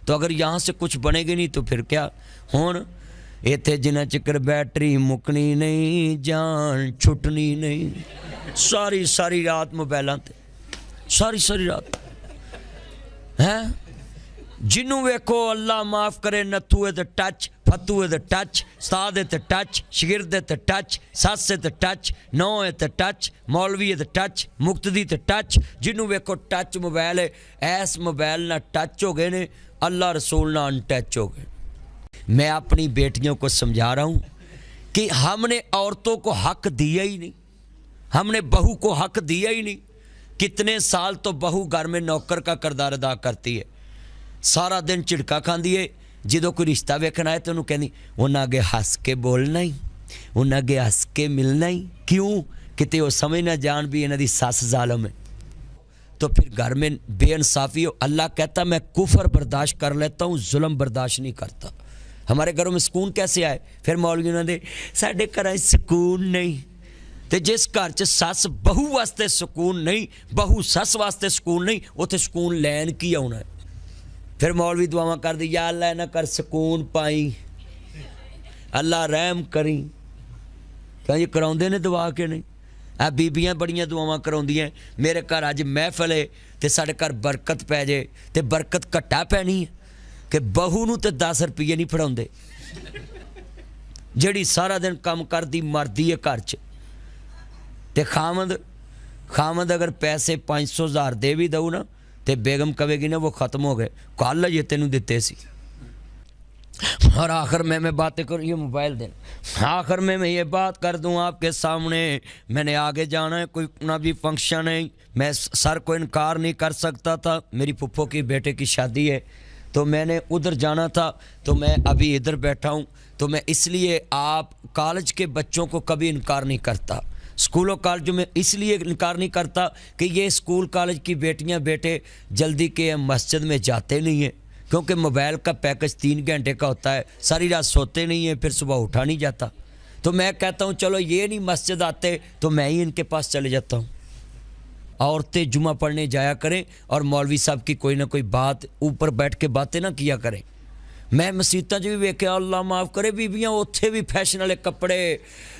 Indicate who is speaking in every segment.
Speaker 1: تو اگر یہاں سے کچھ بنے گی نہیں تو پھر کیا ہون ایتھے جنہ چکر بیٹری مکنی نہیں جان چھٹنی نہیں ساری ساری رات موبائلاں تے ساری رات ہیں جنوں ویکھو اللہ معاف کرے نتھو تے ٹچ فتو تے ٹچ استاد تے ٹچ شاگرد تے ٹچ سس تے ٹچ نو تے ٹچ مولوی تے ٹچ مقتدی تے ٹچ جنوں ویکھو ٹچ موبائل ہے ایس موبائل نہ ٹچ ہو گئے نے اللہ رسول نہ ان ٹچ ہو گئے میں اپنی بیٹیوں کو سمجھا رہا ہوں کہ ہم نے عورتوں کو حق دیا ہی نہیں ہم نے بہو کو حق دیا ہی نہیں کتنے سال تو بہو گھر میں نوکر کا کردار ادا کرتی ہے سارا دن چڑکا کھاندی ہے جدو کوئی رشتہ ویکھنا ہے تو انہوں کہنی انہاں اگے ہس کے بولنا ہی انہاں اگے ہس کے ملنا ہی کیوں کتے وہ سمجھ نہ جان بھی انہاں دی ساس ظالم ہے تو پھر گھر میں بے انصافی ہو اللہ کہتا میں کفر برداشت کر لیتا ہوں ظلم برداشت نہیں کرتا ہمارے گھروں میں سکون کیسے آئے پھر مولوی نے دے ساڈے گھر سکون نہیں تے جس گھر چ سس بہو واسطے سکون نہیں بہو سس واسطے سکون نہیں اوتھے سکون لین کی آنا ہے پھر مولوی دعاواں کر دی یا اللہ نہ کر سکون پائی اللہ رحم کری کہ یہ کراؤندے نے دعا کے نہیں بیبیاں بڑیاں دعاواں کراؤندیاں میرے گھر اج محفل ہے تے ساڈے گھر برکت پی جائے تے برکت گھٹا پینی ہے کہ بہو نو تے 10 روپیے نہیں پڑھاؤندے جڑی سارا دن کام کردی مردی ہے گھر چ تے خامد اگر پیسے 500,000 دے بھی دو نا تے بیگم کہے گی نا وہ ختم ہو گئے کل یہ تینوں دیتے سی اور آخر میں باتیں کروں یہ موبائل دینا آخر میں یہ بات کر دوں آپ کے سامنے میں نے آگے جانا ہے کوئی نہ بھی فنکشن ہے میں سر کو انکار نہیں کر سکتا تھا میری پھپھو کی بیٹے کی شادی ہے تو میں نے ادھر جانا تھا تو میں ابھی ادھر بیٹھا ہوں تو میں اس لیے آپ کالج کے بچوں کو کبھی انکار نہیں کرتا اسکولوں کالجوں میں اس لیے انکار نہیں کرتا کہ یہ اسکول کالج کی بیٹیاں بیٹے جلدی کے مسجد میں جاتے نہیں ہیں کیونکہ موبائل کا پیکج 3 گھنٹے کا ہوتا ہے ساری رات سوتے نہیں ہیں پھر صبح اٹھا نہیں جاتا تو میں کہتا ہوں چلو یہ نہیں مسجد آتے تو میں ہی ان کے پاس چلے جاتا ہوں عورتیں جمعہ پڑھنے جایا کریں اور مولوی صاحب کی کوئی نہ کوئی بات اوپر بیٹھ کے باتیں نہ کیا کریں میں مسیتاں بھی ویکھیا اللہ معاف کرے بیبیاں اوتھے بھی فیشن والے کپڑے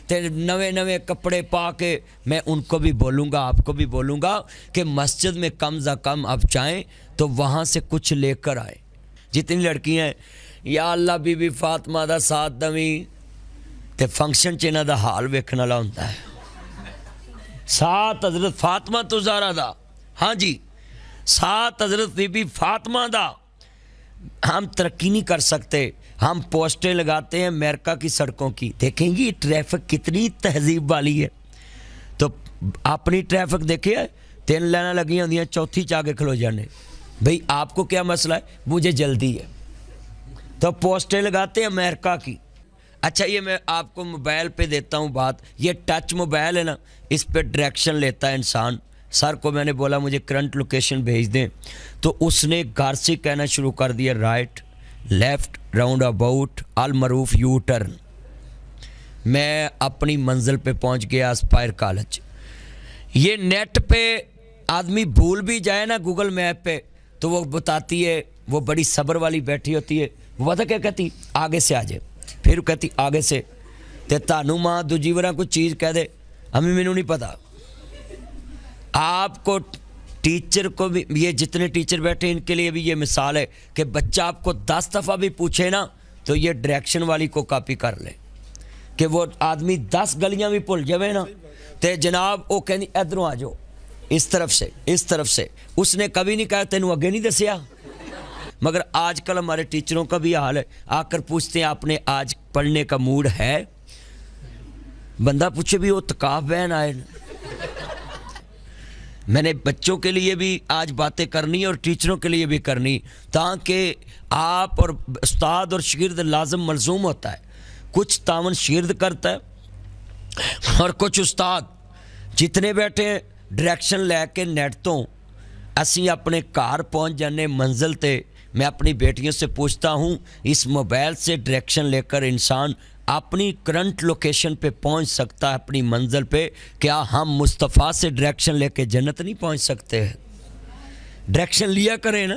Speaker 1: تے نوے کپڑے پا کے میں ان کو بھی بولوں گا آپ کو بھی بولوں گا کہ مسجد میں کم از کم آپ چاہیں تو وہاں سے کچھ لے کر آئے جتنی لڑکیاں ہیں یا اللہ بی بی فاطمہ دا ساتھ دویں تے فنکشن چ انہاں دا حال ویکھن والا ہوندا ہے ساتھ حضرت فاطمہ تو زہرا دا ہاں جی ساتھ حضرت بی بی فاطمہ دا ہم ترقی نہیں کر سکتے ہم پوسٹیں لگاتے ہیں امریکہ کی سڑکوں کی دیکھیں گی ٹریفک کتنی تہذیب والی ہے تو اپنی ٹریفک دیکھے 3 لائنیں لگی ہوندیاں چوتھی چاہ کے کھلو جانے بھئی آپ کو کیا مسئلہ ہے مجھے جلدی ہے تو پوسٹیں لگاتے ہیں امریکہ کی اچھا یہ میں آپ کو موبائل پہ دیتا ہوں بات یہ ٹچ موبائل ہے نا اس پہ ڈائریکشن لیتا ہے انسان سر کو میں نے بولا مجھے کرنٹ لوکیشن بھیج دیں تو اس نے گھر سے کہنا شروع کر دیا رائٹ لیفٹ راؤنڈ اباؤٹ المعروف یو ٹرن میں اپنی منزل پہ پہنچ گیا اسپائر کالج یہ نیٹ پہ آدمی بھول بھی جائے نا گوگل میپ پہ تو وہ بتاتی ہے وہ بڑی صبر والی بیٹھی ہوتی ہے وہ پتہ کیا کہتی آگے سے آ جائے پھر کہتی آگے سے تے تانوں ماں دوجی وراں کوئی چیز کہہ دے ہمیں مینوں نہیں پتا آپ کو ٹیچر کو بھی یہ جتنے ٹیچر بیٹھے ان کے لیے بھی یہ مثال ہے کہ بچہ آپ کو 10 دفعہ بھی پوچھے نا تو یہ ڈائریکشن والی کو کاپی کر لے کہ وہ آدمی 10 گلیاں بھی بھول جائے نا تے جناب وہ کہنی ادھروں آ جاؤ اس طرف سے اس نے کبھی نہیں کہا تینوں اگے نہیں دسیا مگر آج کل ہمارے ٹیچروں کا بھی حال ہے آ کر پوچھتے ہیں آپ نے آج پڑھنے کا موڈ ہے بندہ پوچھے بھی وہ تکاف بہن آئے میں نے بچوں کے لیے بھی آج باتیں کرنی اور ٹیچروں کے لیے بھی کرنی تاکہ آپ اور استاد اور شاگرد لازم ملزوم ہوتا ہے کچھ تعاون شاگرد کرتا ہے اور کچھ استاد جتنے بیٹھے ڈائریکشن لے کے نیٹ تو اسی اپنے کار پہنچ جانے منزل تے میں اپنی بیٹیوں سے پوچھتا ہوں اس موبائل سے ڈائریکشن لے کر انسان اپنی کرنٹ لوکیشن پہ پہنچ سکتا ہے اپنی منزل پہ کیا ہم مصطفیٰ سے ڈائریکشن لے کے جنت نہیں پہنچ سکتے ڈائریکشن لیا کریں نا